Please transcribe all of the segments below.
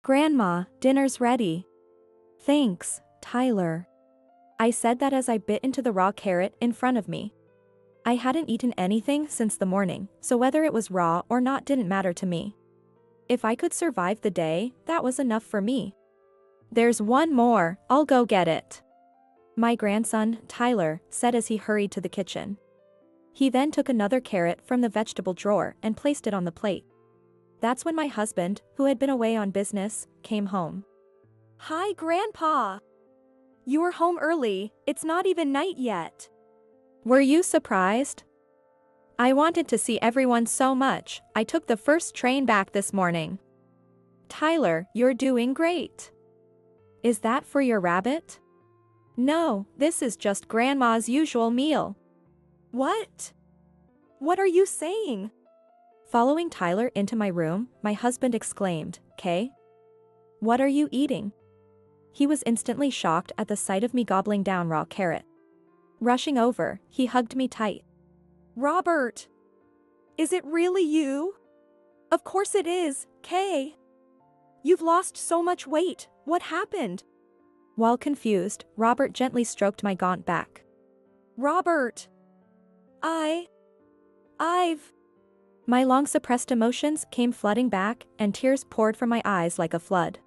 Grandma, dinner's ready. Thanks, Tyler. I said that as I bit into the raw carrot in front of me. I hadn't eaten anything since the morning, so whether it was raw or not didn't matter to me. If I could survive the day, that was enough for me. There's one more, I'll go get it. My grandson, Tyler, said as he hurried to the kitchen. He then took another carrot from the vegetable drawer and placed it on the plate. That's when my husband, who had been away on business, came home. Hi, Grandpa. You were home early, it's not even night yet. Were you surprised? I wanted to see everyone so much, I took the first train back this morning. Tyler, you're doing great. Is that for your rabbit? No, this is just Grandma's usual meal. What? What are you saying? Following Tyler into my room, my husband exclaimed, "Kay? What are you eating?" He was instantly shocked at the sight of me gobbling down raw carrot. Rushing over, he hugged me tight. Robert! Is it really you? Of course it is, Kay. You've lost so much weight, what happened? While confused, Robert gently stroked my gaunt back. Robert! I've... My long-suppressed emotions came flooding back, and tears poured from my eyes like a flood.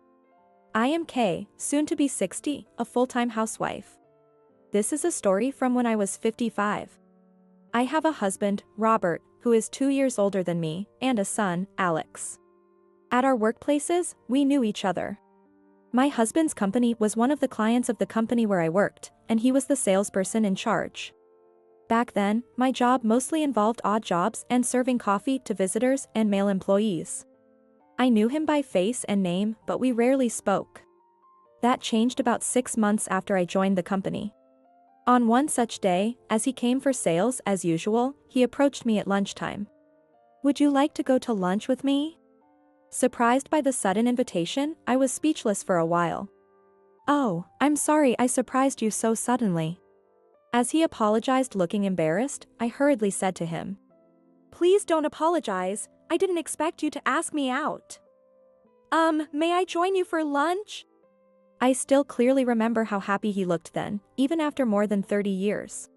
I am Kay, soon to be 60, a full-time housewife. This is a story from when I was 55. I have a husband, Robert, who is 2 years older than me, and a son, Alex. At our workplaces, we knew each other. My husband's company was one of the clients of the company where I worked, and he was the salesperson in charge. Back then, my job mostly involved odd jobs and serving coffee to visitors and male employees. I knew him by face and name, but we rarely spoke. That changed about 6 months after I joined the company. On one such day, as he came for sales as usual, he approached me at lunchtime. Would you like to go to lunch with me? Surprised by the sudden invitation, I was speechless for a while. Oh, I'm sorry I surprised you so suddenly. As he apologized looking embarrassed, I hurriedly said to him. Please don't apologize, I didn't expect you to ask me out. May I join you for lunch? I still clearly remember how happy he looked then, even after more than 30 years.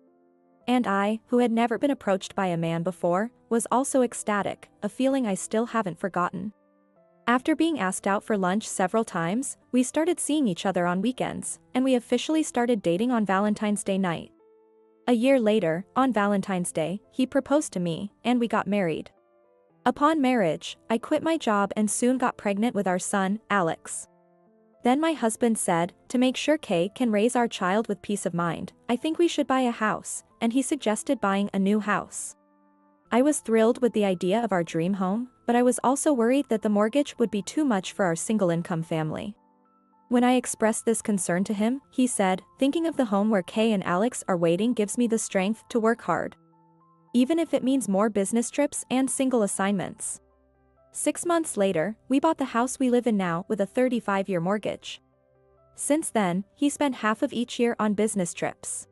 And I, who had never been approached by a man before, was also ecstatic, a feeling I still haven't forgotten. After being asked out for lunch several times, we started seeing each other on weekends, and we officially started dating on Valentine's Day night. A year later, on Valentine's Day, he proposed to me, and we got married. Upon marriage, I quit my job and soon got pregnant with our son, Alex. Then my husband said, to make sure Kay can raise our child with peace of mind, I think we should buy a house, and he suggested buying a new house. I was thrilled with the idea of our dream home, but I was also worried that the mortgage would be too much for our single-income family. When I expressed this concern to him, he said, thinking of the home where Kay and Alex are waiting gives me the strength to work hard. Even if it means more business trips and single assignments. 6 months later, we bought the house we live in now with a 35-year mortgage. Since then, he spent half of each year on business trips.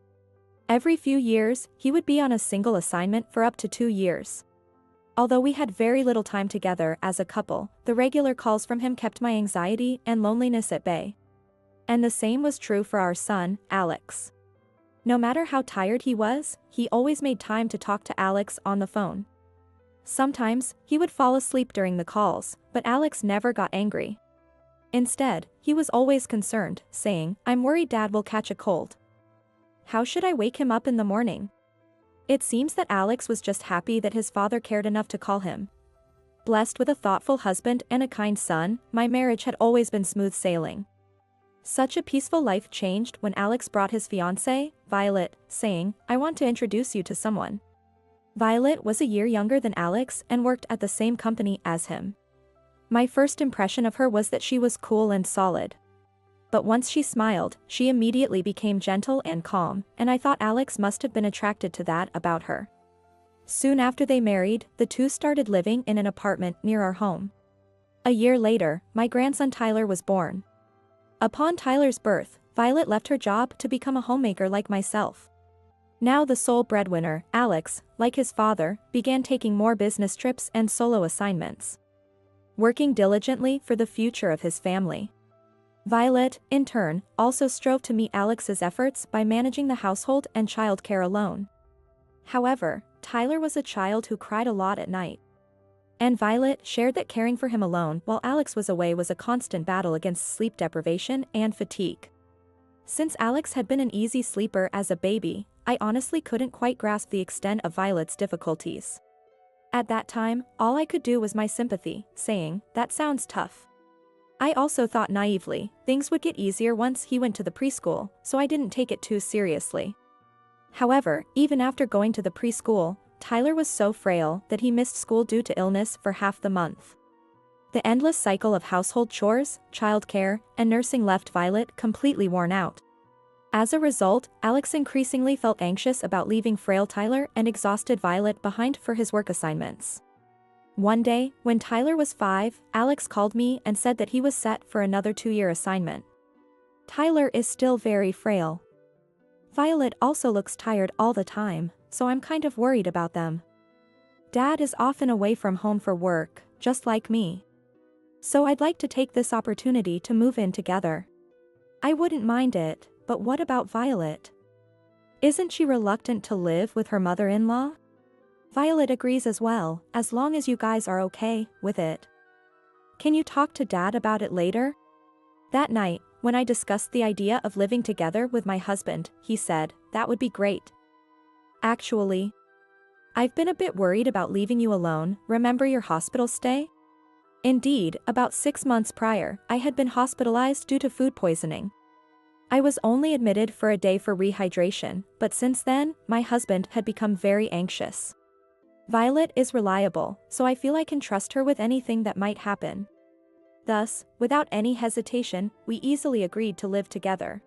Every few years, he would be on a single assignment for up to 2 years. Although we had very little time together as a couple, the regular calls from him kept my anxiety and loneliness at bay. And the same was true for our son, Alex. No matter how tired he was, he always made time to talk to Alex on the phone. Sometimes, he would fall asleep during the calls, but Alex never got angry. Instead, he was always concerned, saying, I'm worried Dad will catch a cold. How should I wake him up in the morning? It seems that Alex was just happy that his father cared enough to call him. Blessed with a thoughtful husband and a kind son, my marriage had always been smooth sailing. Such a peaceful life changed when Alex brought his fiancée, Violet, saying, I want to introduce you to someone. Violet was a year younger than Alex and worked at the same company as him. My first impression of her was that she was cool and solid. But once she smiled, she immediately became gentle and calm, and I thought Alex must have been attracted to that about her. Soon after they married, the two started living in an apartment near our home. A year later, my grandson Tyler was born. Upon Tyler's birth, Violet left her job to become a homemaker like myself. Now the sole breadwinner, Alex, like his father, began taking more business trips and solo assignments. working diligently for the future of his family. Violet, in turn, also strove to meet Alex's efforts by managing the household and childcare alone. However, Tyler was a child who cried a lot at night. And Violet shared that caring for him alone while Alex was away was a constant battle against sleep deprivation and fatigue. Since Alex had been an easy sleeper as a baby, I honestly couldn't quite grasp the extent of Violet's difficulties. At that time, all I could do was my sympathy, saying, "That sounds tough." I also thought naively, things would get easier once he went to the preschool, so I didn't take it too seriously. However, even after going to the preschool, Tyler was so frail that he missed school due to illness for half the month. The endless cycle of household chores, childcare, and nursing left Violet completely worn out. As a result, Alex increasingly felt anxious about leaving frail Tyler and exhausted Violet behind for his work assignments. One day, when Tyler was 5, Alex called me and said that he was set for another 2-year assignment. Tyler is still very frail. Violet also looks tired all the time, so I'm kind of worried about them. Dad is often away from home for work, just like me. So I'd like to take this opportunity to move in together. I wouldn't mind it, but what about Violet? Isn't she reluctant to live with her mother-in-law? Violet agrees as well, as long as you guys are okay with it. Can you talk to Dad about it later? That night, when I discussed the idea of living together with my husband, he said, "That would be great. Actually, I've been a bit worried about leaving you alone. Remember your hospital stay?" Indeed, about 6 months prior, I had been hospitalized due to food poisoning. I was only admitted for a day for rehydration, but since then, my husband had become very anxious. Violet is reliable, so I feel I can trust her with anything that might happen. Thus, without any hesitation, we easily agreed to live together.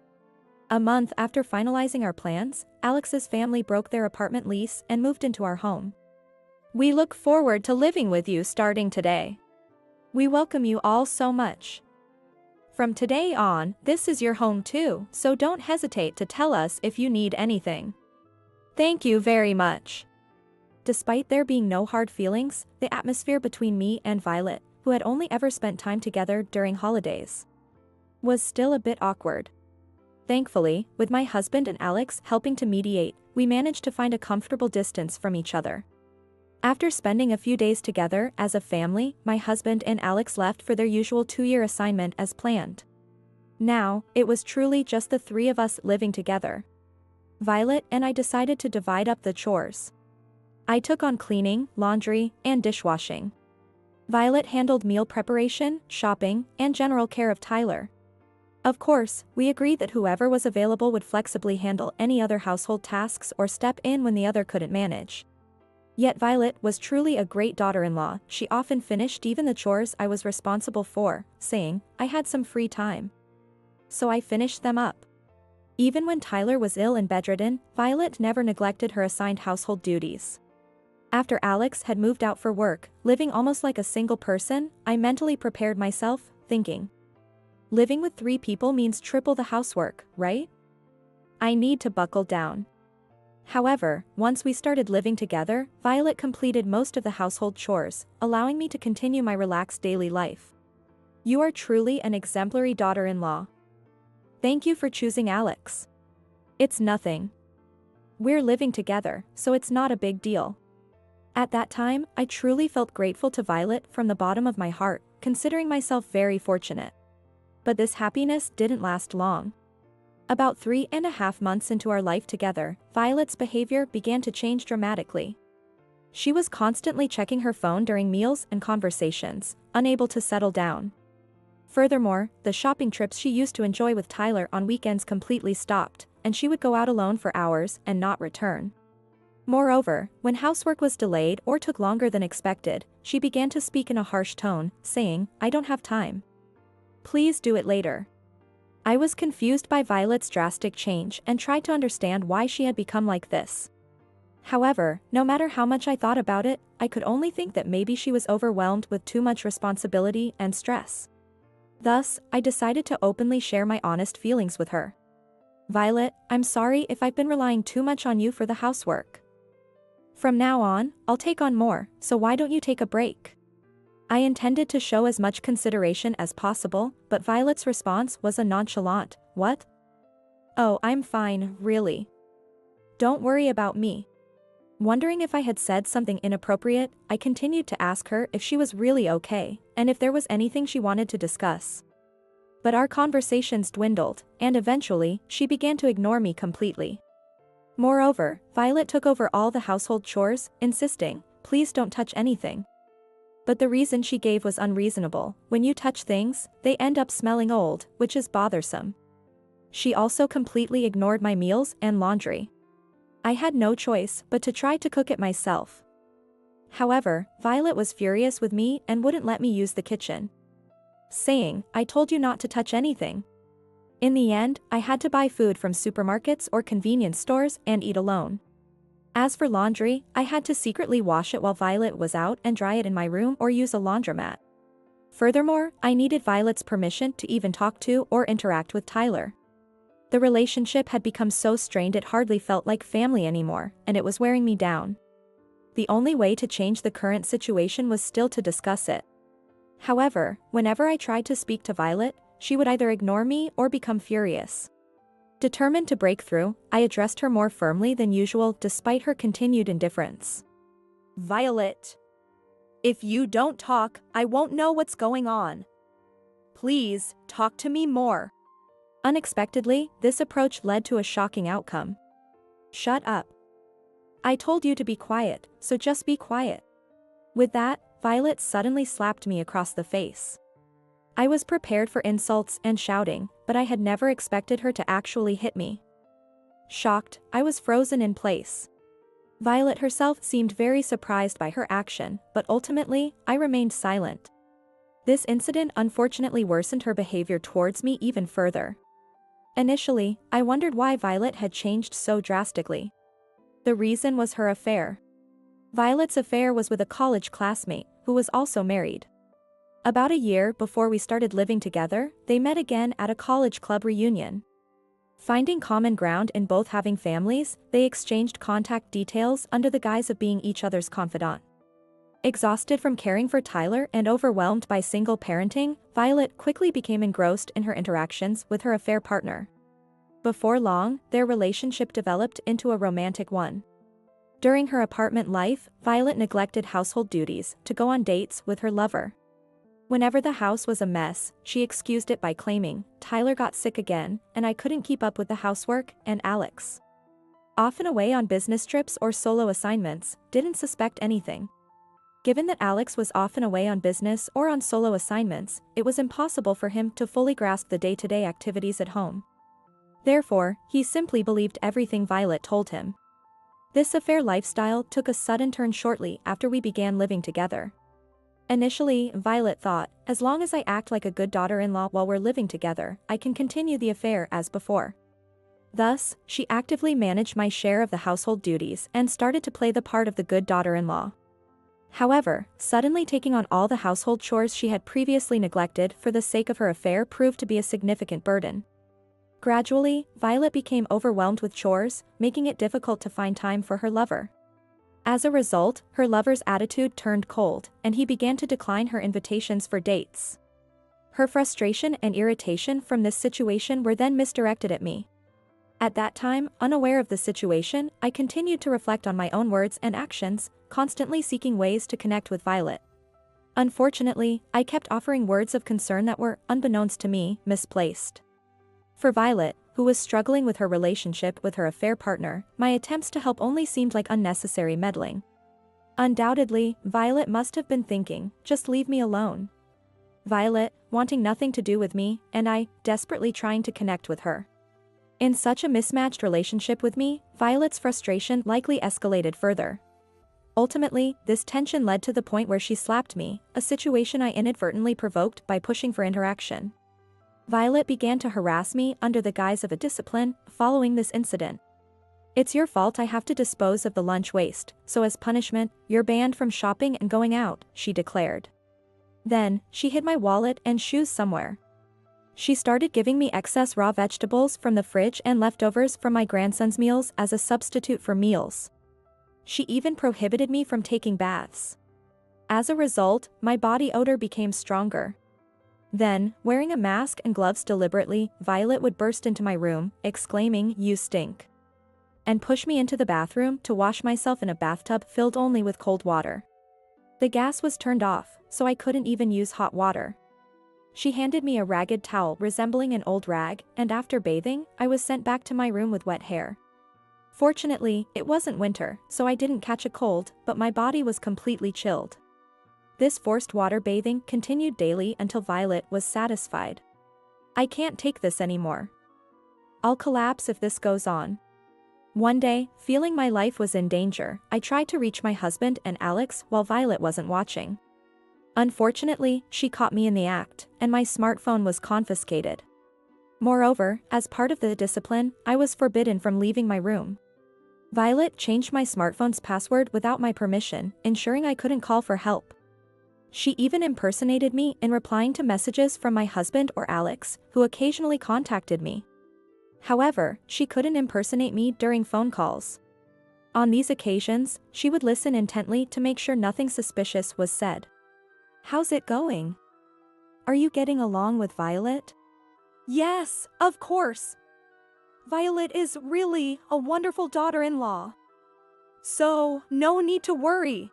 A month after finalizing our plans, Alex's family broke their apartment lease and moved into our home. "We look forward to living with you starting today. We welcome you all so much. From today on, this is your home too, so don't hesitate to tell us if you need anything. Thank you very much." Despite there being no hard feelings, the atmosphere between me and Violet, who had only ever spent time together during holidays, was still a bit awkward. Thankfully, with my husband and Alex helping to mediate, we managed to find a comfortable distance from each other. After spending a few days together as a family, my husband and Alex left for their usual 2-year assignment as planned. Now, it was truly just the 3 of us living together. Violet and I decided to divide up the chores. I took on cleaning, laundry, and dishwashing. Violet handled meal preparation, shopping, and general care of Tyler. Of course, we agreed that whoever was available would flexibly handle any other household tasks or step in when the other couldn't manage. Yet Violet was truly a great daughter-in-law. She often finished even the chores I was responsible for, saying, "I had some free time, so I finished them up." Even when Tyler was ill and bedridden, Violet never neglected her assigned household duties. After Alex had moved out for work, living almost like a single person, I mentally prepared myself, thinking, living with 3 people means triple the housework, right? I need to buckle down. However, once we started living together, Violet completed most of the household chores, allowing me to continue my relaxed daily life. You are truly an exemplary daughter-in-law. Thank you for choosing Alex. It's nothing. We're living together, so it's not a big deal. At that time, I truly felt grateful to Violet from the bottom of my heart, considering myself very fortunate. But this happiness didn't last long. About 3.5 months into our life together, Violet's behavior began to change dramatically. She was constantly checking her phone during meals and conversations, unable to settle down. Furthermore, the shopping trips she used to enjoy with Tyler on weekends completely stopped, and she would go out alone for hours and not return. Moreover, when housework was delayed or took longer than expected, she began to speak in a harsh tone, saying, "I don't have time. Please do it later." I was confused by Violet's drastic change and tried to understand why she had become like this. However, no matter how much I thought about it, I could only think that maybe she was overwhelmed with too much responsibility and stress. Thus, I decided to openly share my honest feelings with her. "Violet, I'm sorry if I've been relying too much on you for the housework. From now on, I'll take on more, so why don't you take a break? I intended to show as much consideration as possible, but Violet's response was a nonchalant, "What? Oh, I'm fine, really. Don't worry about me." Wondering if I had said something inappropriate, I continued to ask her if she was really okay, and if there was anything she wanted to discuss. But our conversations dwindled, and eventually, she began to ignore me completely. Moreover, Violet took over all the household chores, insisting, "Please don't touch anything." But the reason she gave was unreasonable. When you touch things, they end up smelling old, which is bothersome. She also completely ignored my meals and laundry. I had no choice but to try to cook it myself. However, Violet was furious with me and wouldn't let me use the kitchen, saying, "I told you not to touch anything." In the end, I had to buy food from supermarkets or convenience stores and eat alone. As for laundry, I had to secretly wash it while Violet was out and dry it in my room or use a laundromat. Furthermore, I needed Violet's permission to even talk to or interact with Tyler. The relationship had become so strained it hardly felt like family anymore, and it was wearing me down. The only way to change the current situation was still to discuss it. However, whenever I tried to speak to Violet, she would either ignore me or become furious. Determined to break through, I addressed her more firmly than usual despite her continued indifference. "Violet, if you don't talk, I won't know what's going on. Please, talk to me more." Unexpectedly, this approach led to a shocking outcome. "Shut up. I told you to be quiet, so just be quiet." With that, Violet suddenly slapped me across the face. I was prepared for insults and shouting, but I had never expected her to actually hit me. Shocked, I was frozen in place. Violet herself seemed very surprised by her action, but ultimately, I remained silent. This incident unfortunately worsened her behavior towards me even further. Initially, I wondered why Violet had changed so drastically. The reason was her affair. Violet's affair was with a college classmate, who was also married. About a year before we started living together, they met again at a college club reunion. Finding common ground in both having families, they exchanged contact details under the guise of being each other's confidant. Exhausted from caring for Tyler and overwhelmed by single parenting, Violet quickly became engrossed in her interactions with her affair partner. Before long, their relationship developed into a romantic one. During her apartment life, Violet neglected household duties to go on dates with her lover. Whenever the house was a mess, she excused it by claiming, "Tyler got sick again, and I couldn't keep up with the housework," and Alex, often away on business trips or solo assignments, didn't suspect anything. Given that Alex was often away on business or on solo assignments, it was impossible for him to fully grasp the day-to-day activities at home. Therefore, he simply believed everything Violet told him. This affair lifestyle took a sudden turn shortly after we began living together. Initially, Violet thought, as long as I act like a good daughter-in-law while we're living together, I can continue the affair as before. Thus, she actively managed my share of the household duties and started to play the part of the good daughter-in-law. However, suddenly taking on all the household chores she had previously neglected for the sake of her affair proved to be a significant burden. Gradually, Violet became overwhelmed with chores, making it difficult to find time for her lover. As a result, her lover's attitude turned cold, and he began to decline her invitations for dates. Her frustration and irritation from this situation were then misdirected at me. At that time, unaware of the situation, I continued to reflect on my own words and actions, constantly seeking ways to connect with Violet. Unfortunately, I kept offering words of concern that were, unbeknownst to me, misplaced. For Violet, who was struggling with her relationship with her affair partner, my attempts to help only seemed like unnecessary meddling. Undoubtedly, Violet must have been thinking, "Just leave me alone." Violet, wanting nothing to do with me, and I, desperately trying to connect with her. In such a mismatched relationship with me, Violet's frustration likely escalated further. Ultimately, this tension led to the point where she slapped me, a situation I inadvertently provoked by pushing for interaction. Violet began to harass me under the guise of a discipline following this incident. "It's your fault I have to dispose of the lunch waste, so as punishment, you're banned from shopping and going out," she declared. Then, she hid my wallet and shoes somewhere. She started giving me excess raw vegetables from the fridge and leftovers from my grandson's meals as a substitute for meals. She even prohibited me from taking baths. As a result, my body odor became stronger. Then, wearing a mask and gloves deliberately, Violet would burst into my room, exclaiming, "You stink," and push me into the bathroom to wash myself in a bathtub filled only with cold water. The gas was turned off, so I couldn't even use hot water. She handed me a ragged towel resembling an old rag, and after bathing, I was sent back to my room with wet hair. Fortunately, it wasn't winter, so I didn't catch a cold, but my body was completely chilled. This forced water bathing continued daily until Violet was satisfied. "I can't take this anymore. I'll collapse if this goes on." One day, feeling my life was in danger, I tried to reach my husband and Alex while Violet wasn't watching. Unfortunately, she caught me in the act, and my smartphone was confiscated. Moreover, as part of the discipline, I was forbidden from leaving my room. Violet changed my smartphone's password without my permission, ensuring I couldn't call for help. She even impersonated me in replying to messages from my husband or Alex, who occasionally contacted me. However, she couldn't impersonate me during phone calls. On these occasions, she would listen intently to make sure nothing suspicious was said. "How's it going? Are you getting along with Violet?" "Yes, of course. Violet is really a wonderful daughter-in-law. So, no need to worry."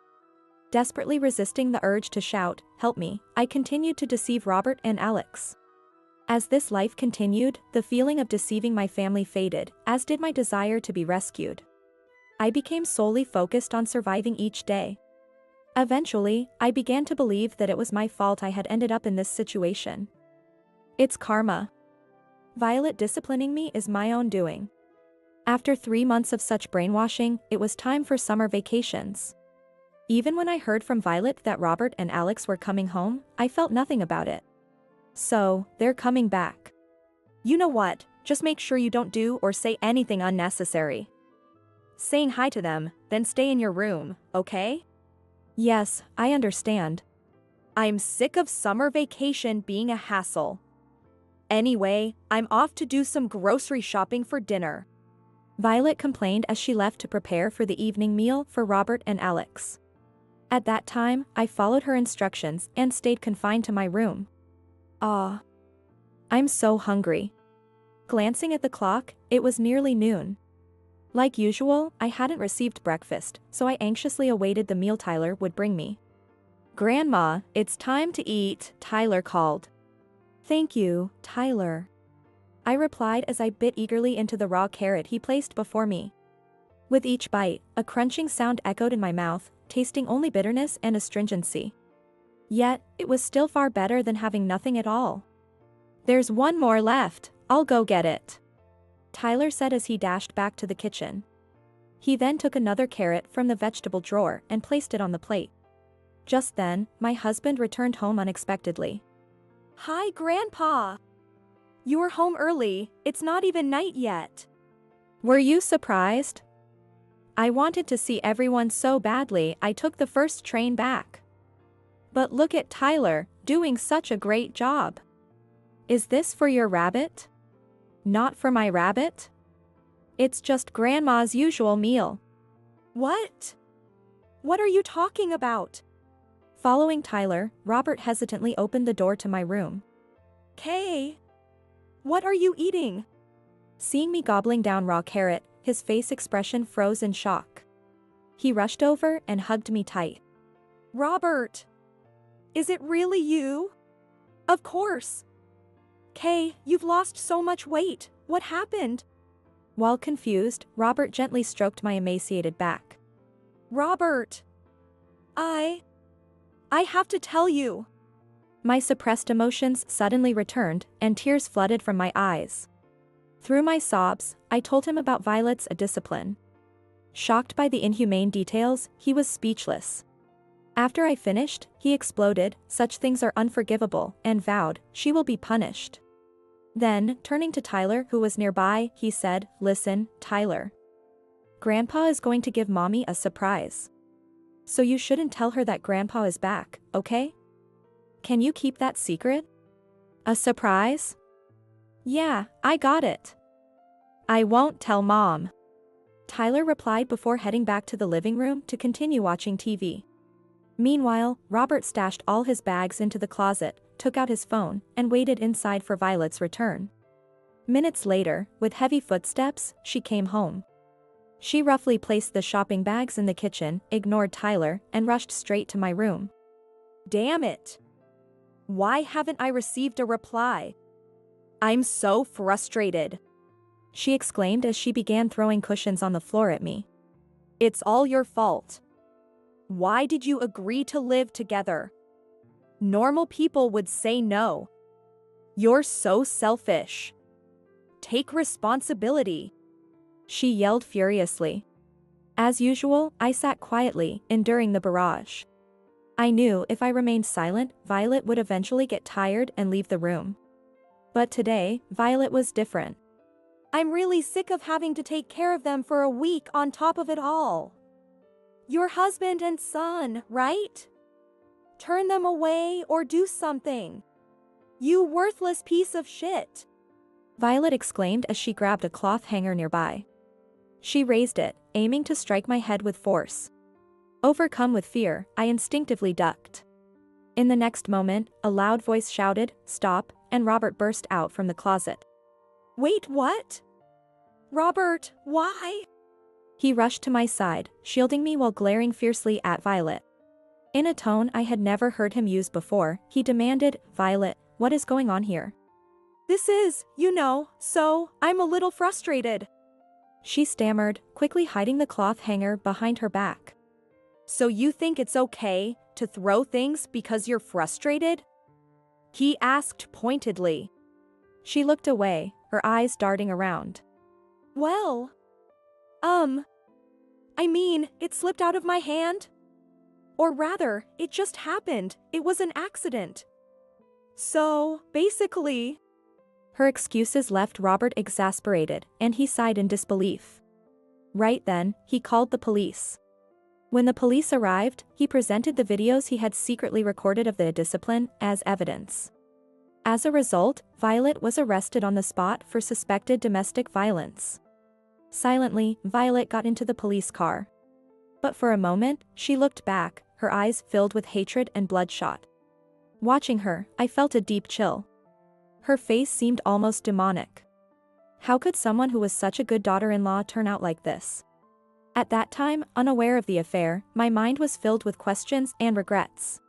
Desperately resisting the urge to shout, "Help me," I continued to deceive Robert and Alex. As this life continued, the feeling of deceiving my family faded, as did my desire to be rescued. I became solely focused on surviving each day. Eventually, I began to believe that it was my fault I had ended up in this situation. It's karma. Violet disciplining me is my own doing. After 3 months of such brainwashing, it was time for summer vacations. Even when I heard from Violet that Robert and Alex were coming home, I felt nothing about it. So, they're coming back. You know what, just make sure you don't do or say anything unnecessary. Saying hi to them, then stay in your room, okay? Yes, I understand. I'm sick of summer vacation being a hassle. Anyway, I'm off to do some grocery shopping for dinner. Violet complained as she left to prepare for the evening meal for Robert and Alex. At that time, I followed her instructions and stayed confined to my room. I'm so hungry. Glancing at the clock, it was nearly noon. Like usual, I hadn't received breakfast, so I anxiously awaited the meal Tyler would bring me. "Grandma, it's time to eat," Tyler called. "Thank you, Tyler," I replied as I bit eagerly into the raw carrot he placed before me. With each bite, a crunching sound echoed in my mouth, tasting only bitterness and astringency. Yet, it was still far better than having nothing at all. "There's one more left, I'll go get it," Tyler said as he dashed back to the kitchen. He then took another carrot from the vegetable drawer and placed it on the plate. Just then, my husband returned home unexpectedly. "Hi, Grandpa. You were home early, it's not even night yet." "Were you surprised? I wanted to see everyone so badly I took the first train back. But look at Tyler, doing such a great job. Is this for your rabbit?" "Not for my rabbit. It's just Grandma's usual meal." "What? What are you talking about?" Following Tyler, Robert hesitantly opened the door to my room. "Kay, what are you eating?" Seeing me gobbling down raw carrot, his face expression froze in shock. He rushed over and hugged me tight. "Robert, is it really you?" "Of course." "Kay, you've lost so much weight, what happened?" While confused, Robert gently stroked my emaciated back. "Robert, I have to tell you." My suppressed emotions suddenly returned, and tears flooded from my eyes. Through my sobs, I told him about Violet's discipline. Shocked by the inhumane details, he was speechless. After I finished, he exploded, "Such things are unforgivable," and vowed, "She will be punished." Then, turning to Tyler who was nearby, he said, "Listen, Tyler. Grandpa is going to give Mommy a surprise. So you shouldn't tell her that Grandpa is back, okay? Can you keep that secret?" "A surprise?" "Yeah, I got it. I won't tell Mom," Tyler replied before heading back to the living room to continue watching TV. Meanwhile, Robert stashed all his bags into the closet, took out his phone, and waited inside for Violet's return. Minutes later, with heavy footsteps, she came home. She roughly placed the shopping bags in the kitchen, ignored Tyler, and rushed straight to my room. Damn it! Why haven't I received a reply? I'm so frustrated, she exclaimed as she began throwing cushions on the floor at me. It's all your fault. Why did you agree to live together? Normal people would say no. You're so selfish. Take responsibility, she yelled furiously. As usual, I sat quietly, enduring the barrage. I knew if I remained silent, Violet would eventually get tired and leave the room. But today, Violet was different. I'm really sick of having to take care of them for a week on top of it all. Your husband and son, right? Turn them away or do something. You worthless piece of shit, Violet exclaimed as she grabbed a cloth hanger nearby. She raised it, aiming to strike my head with force. Overcome with fear, I instinctively ducked. In the next moment, a loud voice shouted, "Stop," and Robert burst out from the closet. Wait, what? Robert, why? He rushed to my side, shielding me while glaring fiercely at Violet. In a tone I had never heard him use before, he demanded, Violet, what is going on here? This is, so, I'm a little frustrated, she stammered, quickly hiding the cloth hanger behind her back. So you think it's okay to throw things because you're frustrated? He asked pointedly. She looked away, her eyes darting around. Well, it slipped out of my hand. Or rather, it just happened, it was an accident. So, basically. Her excuses left Robert exasperated, and he sighed in disbelief. Right then, he called the police. When the police arrived, he presented the videos he had secretly recorded of the discipline as evidence. As a result, Violet was arrested on the spot for suspected domestic violence. Silently, Violet got into the police car. But for a moment, she looked back, her eyes filled with hatred and bloodshot. Watching her, I felt a deep chill. Her face seemed almost demonic. How could someone who was such a good daughter-in-law turn out like this? At that time, unaware of the affair, my mind was filled with questions and regrets.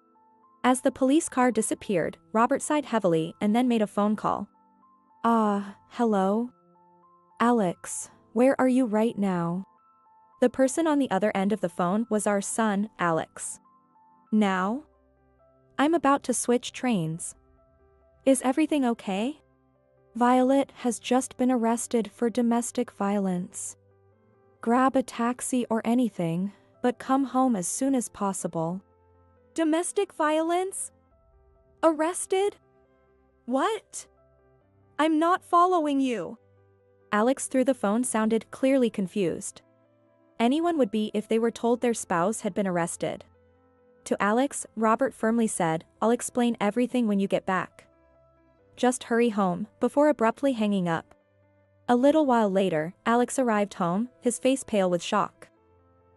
As the police car disappeared, Robert sighed heavily and then made a phone call. Hello? Alex, where are you right now? The person on the other end of the phone was our son, Alex. Now? I'm about to switch trains. Is everything okay? Violet has just been arrested for domestic violence. Grab a taxi or anything, but come home as soon as possible. Domestic violence? Arrested? What? I'm not following you. Alex through the phone sounded clearly confused. Anyone would be if they were told their spouse had been arrested. To Alex, Robert firmly said, I'll explain everything when you get back. Just hurry home, before abruptly hanging up. A little while later, Alex arrived home, his face pale with shock.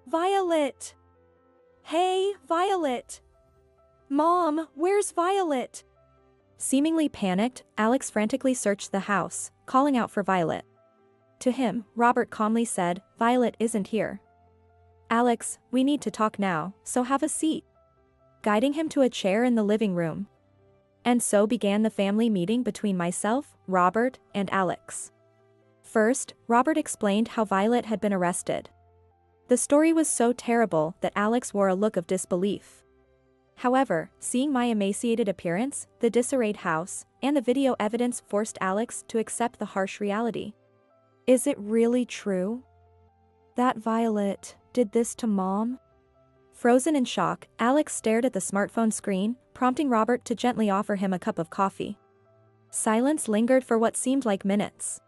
Violet! Hey, Violet! Mom, where's Violet? Seemingly panicked, Alex frantically searched the house, calling out for Violet. To him, Robert calmly said, Violet isn't here. Alex, we need to talk now, so have a seat. Guiding him to a chair in the living room. And so began the family meeting between myself, Robert, and Alex. First, Robert explained how Violet had been arrested. The story was so terrible that Alex wore a look of disbelief. However, seeing my emaciated appearance, the disarrayed house, and the video evidence forced Alex to accept the harsh reality. Is it really true? That Violet did this to Mom? Frozen in shock, Alex stared at the smartphone screen, prompting Robert to gently offer him a cup of coffee. Silence lingered for what seemed like minutes.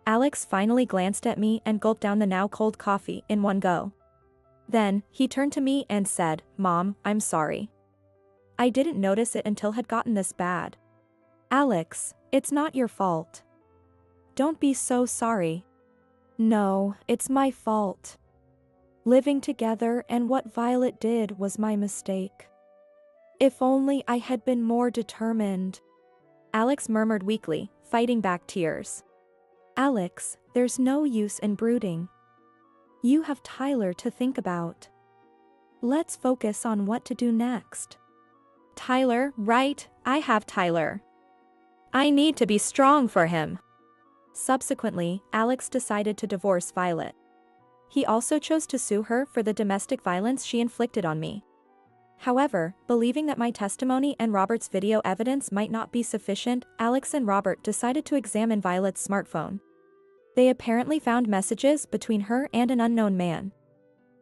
Alex finally glanced at me and gulped down the now cold coffee in one go. Then, he turned to me and said, Mom, I'm sorry. I didn't notice it until it had gotten this bad. Alex, it's not your fault. Don't be so sorry. No, it's my fault. Living together and what Violet did was my mistake. If only I had been more determined. Alex murmured weakly, fighting back tears. Alex, there's no use in brooding. You have Tyler to think about. Let's focus on what to do next. Tyler, right, I have Tyler. I need to be strong for him. Subsequently, Alex decided to divorce Violet. He also chose to sue her for the domestic violence she inflicted on me. However, believing that my testimony and Robert's video evidence might not be sufficient, Alex and Robert decided to examine Violet's smartphone. They apparently found messages between her and an unknown man.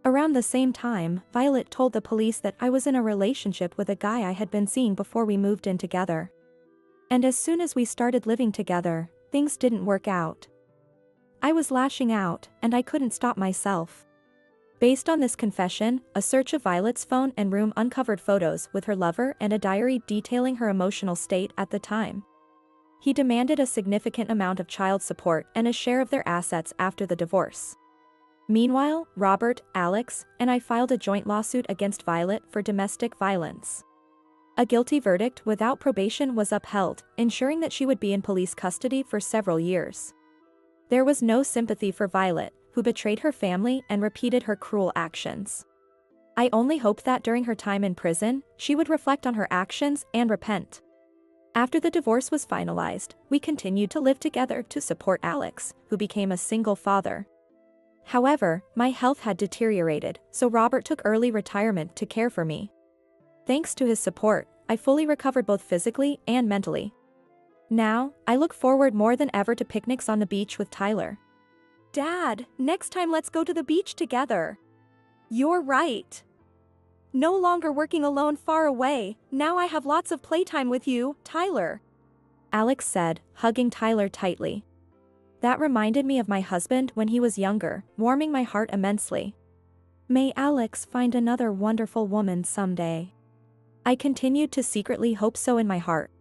Around the same time, Violet told the police that I was in a relationship with a guy I had been seeing before we moved in together. And as soon as we started living together, things didn't work out. I was lashing out, and I couldn't stop myself. Based on this confession, a search of Violet's phone and room uncovered photos with her lover and a diary detailing her emotional state at the time. He demanded a significant amount of child support and a share of their assets after the divorce. Meanwhile, Robert, Alex, and I filed a joint lawsuit against Violet for domestic violence. A guilty verdict without probation was upheld, ensuring that she would be in police custody for several years. There was no sympathy for Violet, who betrayed her family and repeated her cruel actions. I only hoped that during her time in prison, she would reflect on her actions and repent. After the divorce was finalized, we continued to live together to support Alex, who became a single father. However, my health had deteriorated, so Robert took early retirement to care for me. Thanks to his support, I fully recovered both physically and mentally. Now, I look forward more than ever to picnics on the beach with Tyler. Dad, next time let's go to the beach together. You're right. No longer working alone far away, now I have lots of playtime with you, Tyler. Alex said, hugging Tyler tightly. That reminded me of my husband when he was younger, warming my heart immensely. May Alex find another wonderful woman someday. I continued to secretly hope so in my heart.